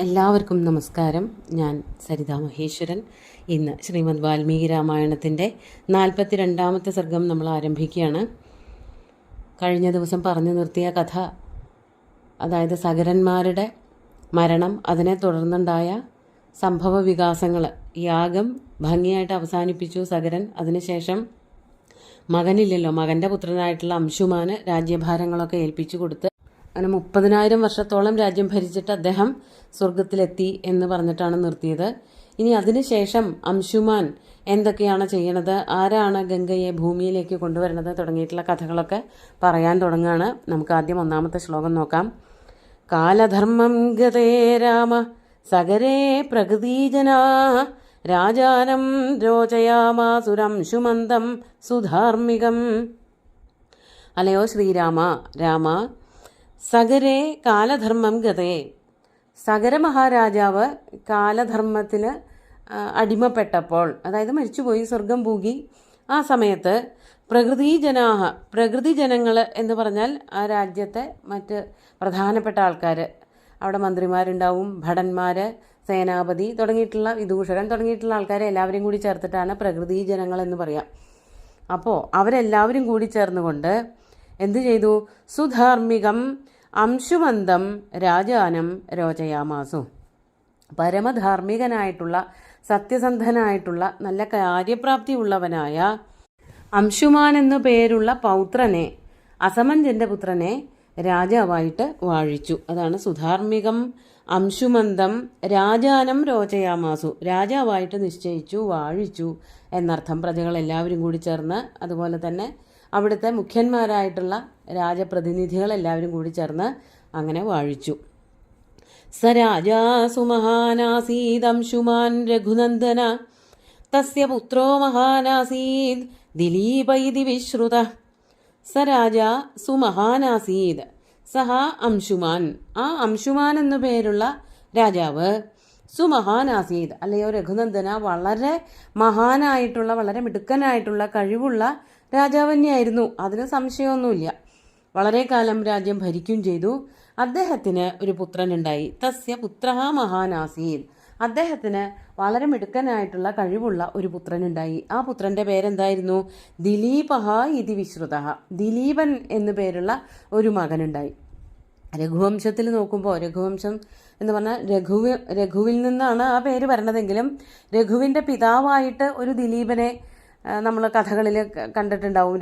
എല്ലാവർക്കും നമസ്കാരം. ഞാൻ സരിത മഹേശ്വരൻ. ഇന്ന് ശ്രീമദ് വാൽമീകി രാമായണത്തിൻ്റെ 42ാമത്തെ സർഗം നമ്മൾ ആരംഭിക്കുകയാണ്. കഴിഞ്ഞ ദിവസം പറഞ്ഞു നിർത്തിയ കഥ, അതായത് സഗരന്മാരുടെ മരണം, അതിനെ തുടർന്നുണ്ടായ സംഭവ വികാസങ്ങൾ, യാഗം ഭംഗിയായിട്ട് അവസാനിപ്പിച്ചു സഗരൻ. അതിനുശേഷം മകനില്ലല്ലോ, മകൻ്റെ പുത്രനായിട്ടുള്ള അംശുമാന് രാജ്യഭാരങ്ങളൊക്കെ ഏൽപ്പിച്ചു കൊടുത്ത് അങ്ങനെ 30,000 വർഷത്തോളം രാജ്യം ഭരിച്ചിട്ട് അദ്ദേഹം സ്വർഗത്തിലെത്തി എന്ന് പറഞ്ഞിട്ടാണ് നിർത്തിയത്. ഇനി അതിനുശേഷം അംശുമാൻ എന്തൊക്കെയാണ് ചെയ്യണത്, ആരാണ് ഗംഗയെ ഭൂമിയിലേക്ക് കൊണ്ടുവരുന്നത് തുടങ്ങിയിട്ടുള്ള കഥകളൊക്കെ പറയാൻ തുടങ്ങുകയാണ്. നമുക്ക് ആദ്യം 1ാമത്തെ ശ്ലോകം നോക്കാം. കാലധർമ്മം ഗതേ രാമ സഗരേ പ്രകൃതിജനാ രാജാനം രോചയാമാസുരംശുമന്തം സുധാർമ്മികം. അലയോ ശ്രീരാമ, രാമ, സഗരേ കാലധർമ്മം ഗതേ, സഗര മഹാരാജാവ് കാലധർമ്മത്തിൽ അടിമപ്പെട്ടപ്പോൾ, അതായത് മരിച്ചുപോയി, സ്വർഗം പൂകി, ആ സമയത്ത് പ്രകൃതിജനാഹ, പ്രകൃതി ജനങ്ങൾ എന്ന് പറഞ്ഞാൽ ആ രാജ്യത്തെ മറ്റ് പ്രധാനപ്പെട്ട ആൾക്കാർ, അവിടെ മന്ത്രിമാരുണ്ടാവും, ഭടന്മാർ, സേനാപതി തുടങ്ങിയിട്ടുള്ള വിദൂഷകൻ തുടങ്ങിയിട്ടുള്ള ആൾക്കാരെ എല്ലാവരെയും കൂടി ചേർത്തിട്ടാണ് പ്രകൃതി ജനങ്ങൾ എന്ന് പറയാം. അപ്പോൾ അവരെല്ലാവരും കൂടി ചേർന്നുകൊണ്ട് എന്തു ചെയ്തു? സുധാർമ്മികം അംശുമന്തം രാജാനം രോചയാമാസു, പരമധാർമ്മികനായിട്ടുള്ള, സത്യസന്ധനായിട്ടുള്ള, നല്ല കാര്യപ്രാപ്തി ഉള്ളവനായ അംശുമാൻ എന്നു പേരുള്ള പൗത്രനെ, അസമഞ്ജന്റെ പുത്രനെ രാജാവായിട്ട് വാഴിച്ചു. അതാണ് സുധാർമ്മികം അംശുമന്തം രാജാനം രോചയാമാസു, രാജാവായിട്ട് നിശ്ചയിച്ചു, വാഴിച്ചു എന്നർത്ഥം. പ്രജകളെല്ലാവരും കൂടി ചേർന്ന്, അതുപോലെ തന്നെ അവിടുത്തെ മുഖ്യന്മാരായിട്ടുള്ള രാജപ്രതിനിധികൾ എല്ലാവരും കൂടി ചേർന്ന് അങ്ങനെ വാഴിച്ചു. സ രാജാ സുമഹാനാസീദംശുമാൻ രഘുനന്ദന തസ്യ പുത്രോ മഹാനാസീദ് ദിലീപ ഇതി വിശ്രുത. സ രാജാ സുമഹാനാസീദ്, സഹ അംശുമാൻ, ആ അംശുമാൻ എന്നു പേരുള്ള രാജാവ്, സുമഹാനാസീദ്, അല്ലയോ രഘുനന്ദന, വളരെ മഹാനായിട്ടുള്ള, വളരെ മിടുക്കനായിട്ടുള്ള, കഴിവുള്ള രാജാവ് തന്നെയായിരുന്നു, അതിന് സംശയമൊന്നുമില്ല. വളരെ കാലം രാജ്യം ഭരിക്കുകയും ചെയ്തു. അദ്ദേഹത്തിന് ഒരു പുത്രനുണ്ടായി. തസ്യ പുത്ര മഹാനാസീദ്, അദ്ദേഹത്തിന് വളരെ മിടുക്കനായിട്ടുള്ള, കഴിവുള്ള ഒരു പുത്രനുണ്ടായി. ആ പുത്രന്റെ പേരെന്തായിരുന്നു? ദിലീപഹ ഇതി വിശ്രുത, ദിലീപൻ എന്നു പേരുള്ള ഒരു മകനുണ്ടായി. രഘുവംശത്തിൽ നോക്കുമ്പോൾ, രഘുവംശം എന്ന് പറഞ്ഞാൽ രഘുവിൽ നിന്നാണ് ആ പേര് വരണതെങ്കിലും രഘുവിൻ്റെ പിതാവായിട്ട് ഒരു ദിലീപനെ നമ്മൾ കഥകളിൽ കണ്ടിട്ടുണ്ടാവും.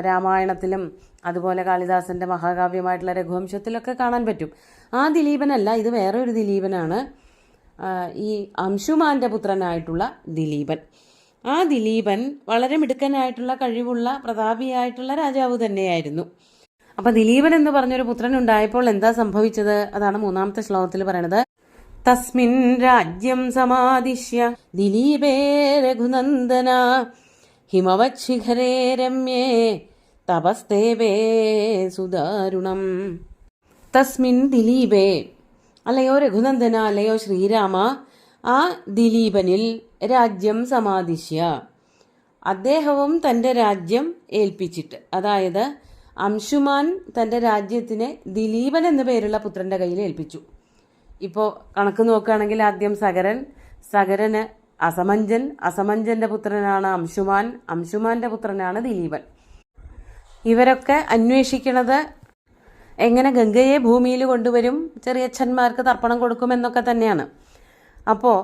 രാമായണത്തിലും അതുപോലെ കാളിദാസന്റെ മഹാകാവ്യമായിട്ടുള്ള രഘുവംശത്തിലൊക്കെ കാണാൻ പറ്റും. ആ ദിലീപനല്ല, ഇത് വേറെ ഒരു ദിലീപനാണ്, ഈ അംശുമാന്റെ പുത്രനായിട്ടുള്ള ദിലീപൻ. ആ ദിലീപൻ വളരെ മിടുക്കനായിട്ടുള്ള, കഴിവുള്ള, പ്രതാപിയായിട്ടുള്ള രാജാവ് തന്നെയായിരുന്നു. അപ്പൊ ദിലീപൻ എന്ന് പറഞ്ഞൊരു പുത്രൻ ഉണ്ടായപ്പോൾ എന്താ സംഭവിച്ചത്? അതാണ് 3ാമത്തെ ശ്ലോകത്തിൽ പറയണത്. തസ്മിൻ രാജ്യം സമാദിശ്യ ദിലീപേ രഘുനന്ദന ഹിമവച്ഛിഖരേ രമ്യേ തപസ്തേവേ സുദാരുണം. തസ്മിൻ ദിലീപേ, അല്ലയോ രഘുനന്ദന, അല്ലയോ ശ്രീരാമ, ആ ദിലീപനിൽ രാജ്യം സമാദിശ്യ, അദ്ദേഹവും തൻ്റെ രാജ്യം ഏൽപ്പിച്ചിട്ട്, അതായത് അംശുമാൻ തൻ്റെ രാജ്യത്തിനെ ദിലീപൻ എന്നു പേരുള്ള പുത്രൻ്റെ കയ്യിൽ ഏൽപ്പിച്ചു. ഇപ്പോൾ കണക്ക് നോക്കുകയാണെങ്കിൽ ആദ്യം സഗരന് അസമഞ്ജൻ, അസമഞ്ജന്റെ പുത്രനാണ് അംശുമാൻ, അംശുമാന്റെ പുത്രനാണ് ദിലീപൻ. ഇവരൊക്കെ അന്വേഷിക്കുന്നത് എങ്ങനെ ഗംഗയെ ഭൂമിയിൽ കൊണ്ടുവരും, ചെറിയച്ഛന്മാർക്ക് തർപ്പണം കൊടുക്കുമെന്നൊക്കെ തന്നെയാണ്. അപ്പോൾ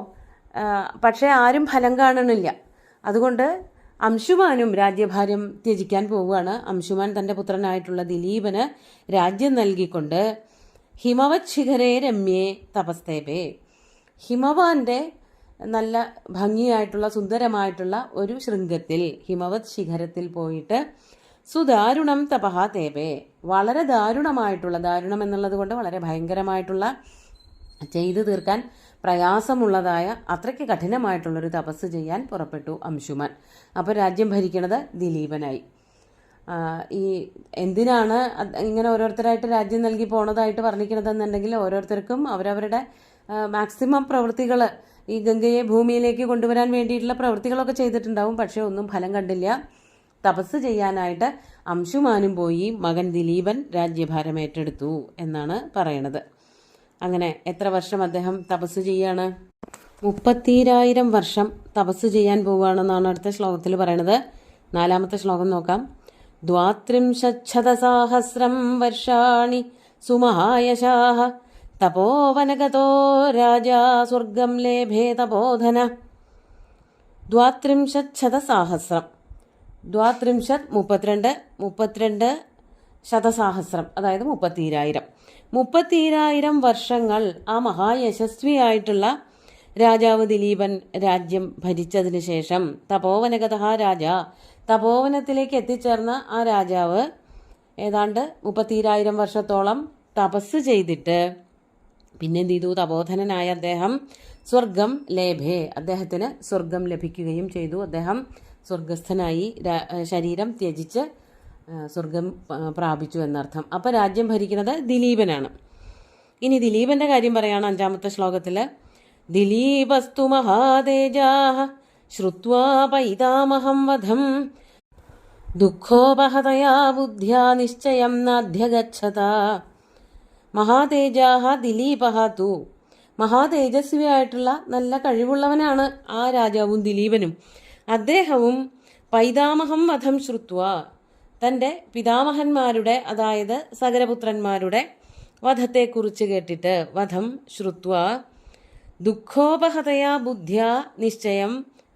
പക്ഷേ ആരും ഫലം കാണണില്ല. അതുകൊണ്ട് അംശുമാനും രാജ്യഭാരം ത്യജിക്കാൻ പോവുകയാണ്. അംശുമാൻ തൻ്റെ പുത്രനായിട്ടുള്ള ദിലീപന് രാജ്യം നൽകിക്കൊണ്ട് ഹിമവത് ശിഖരേ രമ്യേ തപസ്തേപേ, ഹിമവാന്റെ നല്ല ഭംഗിയായിട്ടുള്ള, സുന്ദരമായിട്ടുള്ള ഒരു ശൃംഗത്തിൽ, ഹിമവത് ശിഖരത്തിൽ പോയിട്ട് സുദാരുണം തപഹ തേപേ, വളരെ ദാരുണമായിട്ടുള്ള, ദാരുണം എന്നുള്ളത് കൊണ്ട് വളരെ ഭയങ്കരമായിട്ടുള്ള, ചെയ്തു തീർക്കാൻ പ്രയാസമുള്ളതായ, അത്രയ്ക്ക് കഠിനമായിട്ടുള്ളൊരു തപസ് ചെയ്യാൻ പുറപ്പെട്ടു അംശുമാൻ. അപ്പോൾ രാജ്യം ഭരിക്കുന്നത് ദിലീപനായി. ഈ എന്തിനാണ് ഇങ്ങനെ ഓരോരുത്തരായിട്ട് രാജ്യം നൽകി പോണതായിട്ട് വർണ്ണിക്കണതെന്നുണ്ടെങ്കിൽ, ഓരോരുത്തർക്കും അവരവരുടെ മാക്സിമം പ്രവൃത്തികൾ, ഈ ഗംഗയെ ഭൂമിയിലേക്ക് കൊണ്ടുവരാൻ വേണ്ടിയിട്ടുള്ള പ്രവൃത്തികളൊക്കെ ചെയ്തിട്ടുണ്ടാവും. പക്ഷെ ഒന്നും ഫലം കണ്ടില്ല. തപസ് ചെയ്യാനായിട്ട് അംശുമാനും പോയി മകൻ ദിലീപൻ രാജ്യഭാരം ഏറ്റെടുത്തു എന്നാണ് പറയണത്. അങ്ങനെ എത്ര വർഷം അദ്ദേഹം തപസ് ചെയ്യാണ്? 32,000 വർഷം തപസ് ചെയ്യാൻ പോവുകയാണെന്നാണ് അടുത്ത ശ്ലോകത്തിൽ പറയണത്. 4-ാമത്തെ ശ്ലോകം നോക്കാം. 32,000 വർഷാണി സുമഹായശാഃ തപോവനഗതോ രാജാ സ്വർഗം ലേഭേ തപോധന. 32,000 32 ശതസഹസ്രം, അതായത് 32,000 വർഷങ്ങൾ ആ മഹായശസ്വിയായിട്ടുള്ള രാജാവ് ദിലീപൻ രാജ്യം ഭരിച്ചതിന് ശേഷം തപോവനഗത രാജ, തപോവനത്തിലേക്ക് എത്തിച്ചേർന്ന ആ രാജാവ് ഏതാണ്ട് 32,000 വർഷത്തോളം തപസ് ചെയ്തിട്ട് പിന്നെ എന്ത് ചെയ്തു? തപോധനനായ അദ്ദേഹം സ്വർഗം ലേഭേ, അദ്ദേഹത്തിന് സ്വർഗം ലഭിക്കുകയും ചെയ്തു. അദ്ദേഹം സ്വർഗസ്ഥനായി, ശരീരം ത്യജിച്ച് സ്വർഗം പ്രാപിച്ചു എന്നർത്ഥം. അപ്പം രാജ്യം ഭരിക്കുന്നത് ദിലീപനാണ്. ഇനി ദിലീപന്റെ കാര്യം പറയാണ് 5-ാമത്തെ ശ്ലോകത്തിൽ. ദിലീപസ്തു മഹാതേജാഃ ശ്രുത്വാ പൈതാമഹം വധം ദുഃഖോപഹതയാ ബുദ്ധ്യാ നിശ്ചയം നാധ്യഗച്ഛത. മഹാതേജാഃ ദിലീപഃ തു, മഹാതേജസ്വിയായിട്ടുള്ള നല്ല കഴിവുള്ളവനാണ് ആ രാജാവും ദിലീപനും. അദ്ദേഹവും പൈതാമഹം വധം ശ്രുത്വ, തൻ്റെ പിതാമഹന്മാരുടെ, അതായത് സഗരപുത്രന്മാരുടെ വധത്തെക്കുറിച്ച് കേട്ടിട്ട്, വധം ശ്രുത്വ ദുഃഖോപഹതയാ ബുദ്ധ്യ നിശ്ചയം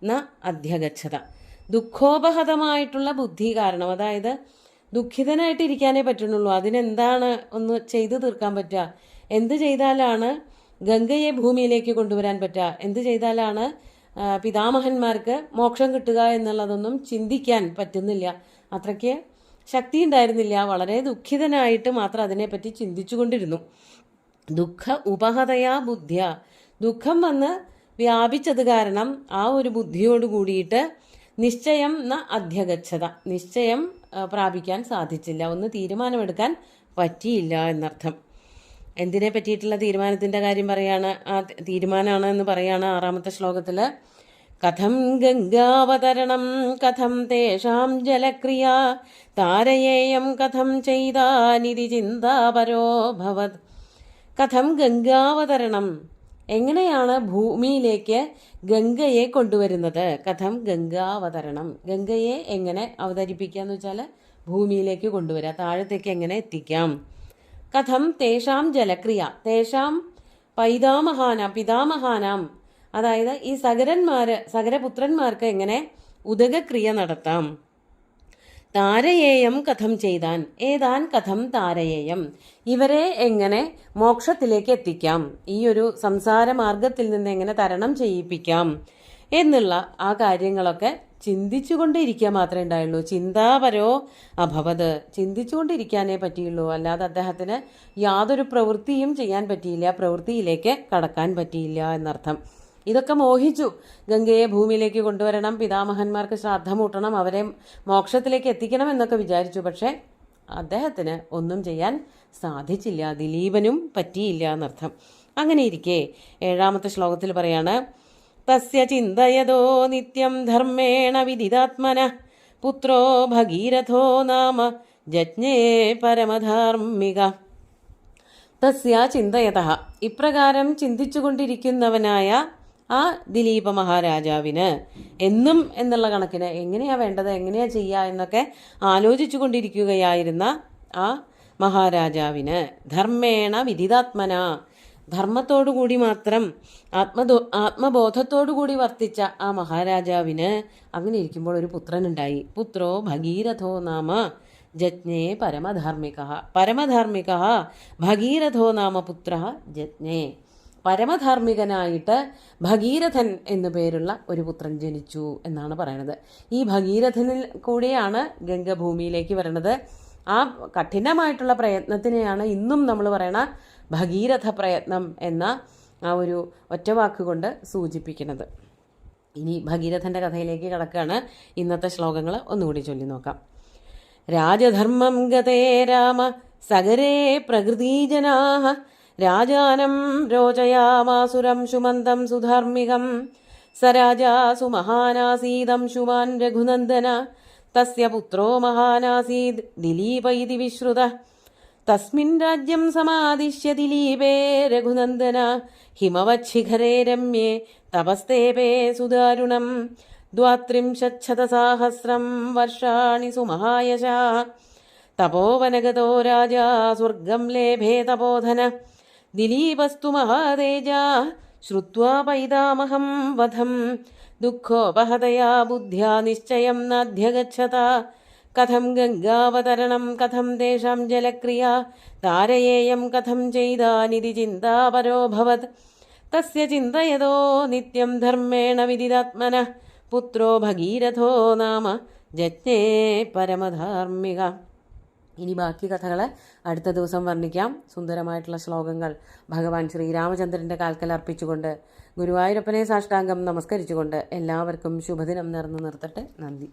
ന അധ്യഗച്ഛത. ദുഃഖോപഹതമായിട്ടുള്ള ബുദ്ധി കാരണം, അതായത് ദുഃഖിതനായിട്ടിരിക്കാനേ പറ്റുന്നുള്ളൂ, അതിനെന്താണ് ഒന്ന് ചെയ്തു തീർക്കാൻ പറ്റുക, എന്ത് ചെയ്താലാണ് ഗംഗയെ ഭൂമിയിലേക്ക് കൊണ്ടുവരാൻ പറ്റുക, എന്ത് ചെയ്താലാണ് പിതാമഹന്മാർക്ക് മോക്ഷം കിട്ടുക എന്നുള്ളതൊന്നും ചിന്തിക്കാൻ പറ്റുന്നില്ല. അത്രയ്ക്ക് ശക്തി ഉണ്ടായിരുന്നില്ല. വളരെ ദുഃഖിതനായിട്ട് മാത്രം അതിനെപ്പറ്റി ചിന്തിച്ചു കൊണ്ടിരുന്നു. ദുഃഖ ഉപഹതയാ ബുദ്ധ്യ, ദുഃഖം വന്ന് വ്യാപിച്ചത് കാരണം ആ ഒരു ബുദ്ധിയോട് കൂടിയിട്ട് നിശ്ചയം ന അധ്യഗച്ഛത, നിശ്ചയം പ്രാപിക്കാൻ സാധിച്ചില്ല, ഒന്ന് തീരുമാനമെടുക്കാൻ പറ്റിയില്ല എന്നർത്ഥം. എന്തിനെ പറ്റിയിട്ടുള്ള തീരുമാനത്തിന്റെ കാര്യം പറയാണ്, ആ തീരുമാനമാണ് എന്ന് പറയാണ് 6-ാമത്തെ ശ്ലോകത്തിൽ. കഥം ഗംഗാവതരണം കഥം തേഷാം ജലക്രിയ താരയേയം കഥം ചെയ്താനിതി ചിന്താപരോ ഭവത്. കഥം ഗംഗാവതരണം, എങ്ങനെയാണ് ഭൂമിയിലേക്ക് ഗംഗയെ കൊണ്ടുവരുന്നത്? കഥം ഗംഗാവതരണം, ഗംഗയെ എങ്ങനെ അവതരിപ്പിക്കാന്ന് വെച്ചാൽ ഭൂമിയിലേക്ക് കൊണ്ടുവരിക, താഴത്തേക്ക് എങ്ങനെ എത്തിക്കാം. കഥം തേഷാം ജലക്രിയ, തേഷാം പിതാമഹാനാം, അതായത് ഈ സഗരപുത്രന്മാർക്ക് എങ്ങനെ ഉദകക്രിയ നടത്താം. താരയേയം കഥം ചെയ്താൻ, ഏതാൻ കഥം താരയേയം, ഇവരെ എങ്ങനെ മോക്ഷത്തിലേക്ക് എത്തിക്കാം, ഈ ഒരു സംസാര മാർഗത്തിൽ നിന്ന് എങ്ങനെ തരണം ചെയ്യിപ്പിക്കാം എന്നുള്ള ആ കാര്യങ്ങളൊക്കെ ചിന്തിച്ചുകൊണ്ടിരിക്കുക മാത്രമേ ഉണ്ടായുള്ളൂ. ചിന്താപരോ അഭവത്, ചിന്തിച്ചുകൊണ്ടിരിക്കാനേ പറ്റിയുള്ളൂ, അല്ലാതെ അദ്ദേഹത്തിന് യാതൊരു പ്രവൃത്തിയും ചെയ്യാൻ പറ്റിയില്ല, പ്രവൃത്തിയിലേക്ക് കടക്കാൻ പറ്റിയില്ല എന്നർത്ഥം. ഇതൊക്കെ മോഹിച്ചു, ഗംഗയെ ഭൂമിയിലേക്ക് കൊണ്ടുവരണം, പിതാമഹന്മാർക്ക് ശ്രാദ്ധമൂട്ടണം, അവരെ മോക്ഷത്തിലേക്ക് എത്തിക്കണം എന്നൊക്കെ വിചാരിച്ചു. പക്ഷെ അദ്ദേഹത്തിന് ഒന്നും ചെയ്യാൻ സാധിച്ചില്ല, ദിലീപനും പറ്റിയില്ല എന്നർത്ഥം. അങ്ങനെ ഇരിക്കെ 7-ാമത്തെ ശ്ലോകത്തിൽ പറയാണ്. തസ്യ ചിന്തയതോ നിത്യം ധർമ്മേണ വിദിതാത്മന പുത്രോ ഭഗീരഥോ നാമ ജജ്ഞേ പരമധാർമ്മിക. തസ്യ ചിന്തയതഃ, ഇപ്രകാരം ചിന്തിച്ചുകൊണ്ടിരിക്കുന്നവനായ ആ ദിലീപ മഹാരാജാവിന്, എന്നും എന്നുള്ള കണക്കിന് എങ്ങനെയാ വേണ്ടത്, എങ്ങനെയാ ചെയ്യുക എന്നൊക്കെ ആലോചിച്ചു കൊണ്ടിരിക്കുകയായിരുന്ന ആ മഹാരാജാവിന്, ധർമ്മേണ വിദിതാത്മന, ധർമ്മത്തോടുകൂടി മാത്രം ആത്മബോധത്തോടുകൂടി വർത്തിച്ച ആ മഹാരാജാവിന് അങ്ങനെ ഇരിക്കുമ്പോൾ ഒരു പുത്രനുണ്ടായി. പുത്രോ ഭഗീരഥോ നാമ ജജ്ഞേ പരമധാർമ്മിക ഭഗീരഥോ നാമ പുത്ര ജജ്ഞേ. പരമധാർമ്മികനായിട്ട് ഭഗീരഥൻ എന്നു പേരുള്ള ഒരു പുത്രൻ ജനിച്ചു എന്നാണ് പറയണത്. ഈ ഭഗീരഥനിൽ കൂടിയാണ് ഗംഗ ഭൂമിയിലേക്ക് വരണത്. ആ കഠിനമായിട്ടുള്ള പ്രയത്നത്തിനെയാണ് ഇന്നും നമ്മൾ പറയണ ഭഗീരഥ പ്രയത്നം എന്ന ആ ഒരു ഒറ്റവാക്കുകൊണ്ട് സൂചിപ്പിക്കുന്നത്. ഇനി ഭഗീരഥന്റെ കഥയിലേക്ക് കടക്കുകയാണ്. ഇന്നത്തെ ശ്ലോകങ്ങൾ ഒന്നുകൂടി ചൊല്ലി നോക്കാം. രാജധർമ്മം ഗതേ രാമ സഗരേ പ്രകൃതിജനാഃ രാജാനം രോചയാമാസുരം ശുമന്തം സുധാർമ്മികം സ രാജാ സുമഹാനാസീദംശുമാൻ രഘുനന്ദന തസ്യ പുത്രോ മഹാനാസീദ് ദിലീപ ഇതി വിശ്രുതഃ തസ്മിൻ രാജ്യം സമാദിശ്യ ദിലീപേ രഘുനന്ദന ഹിമവച്ഛിഖരേ രമ്യേ തപസ്തേപേ സുദാരുണം ദ്വാത്രിംശതസഹസ്രം വർഷാണി സുമഹായശ തപോവനഗതോ രാജാ സ്വർഗം ലേഭേ തപോധന ദിലീപസ്തു മഹാതേജ ശ്രുത്വാ പൈതാമഹം വധം ദുഃഖോപഹതയാ ബുദ്ധ്യാ നിശ്ചയം നാധ്യഗച്ഛത കഥം ഗംഗാവതരണം കഥം തേഷാം ജലക്രിയ താരയേയം കഥം ചെയ്താനിതി ചിന്താപരോഭവത് തസ്യ ചിന്തയതോ നിത്യം ധർമ്മേണ വിദിതാത്മനഃ പുത്രോ ഭഗീരഥോ നാമ ജജ്ഞേ പരമധാർമ്മിക. ഇനി ബാക്കി കഥകൾ അടുത്ത ദിവസം വർണ്ണിക്കാം. സുന്ദരമായിട്ടുള്ള ശ്ലോകങ്ങൾ ഭഗവാൻ ശ്രീരാമചന്ദ്രൻ്റെ കാൽക്കൽ അർപ്പിച്ചുകൊണ്ട് ഗുരുവായൂരപ്പനെ സാഷ്ടാംഗം നമസ്കരിച്ചുകൊണ്ട് എല്ലാവർക്കും ശുഭദിനം നേർന്നു നിർത്തട്ടെ. നന്ദി.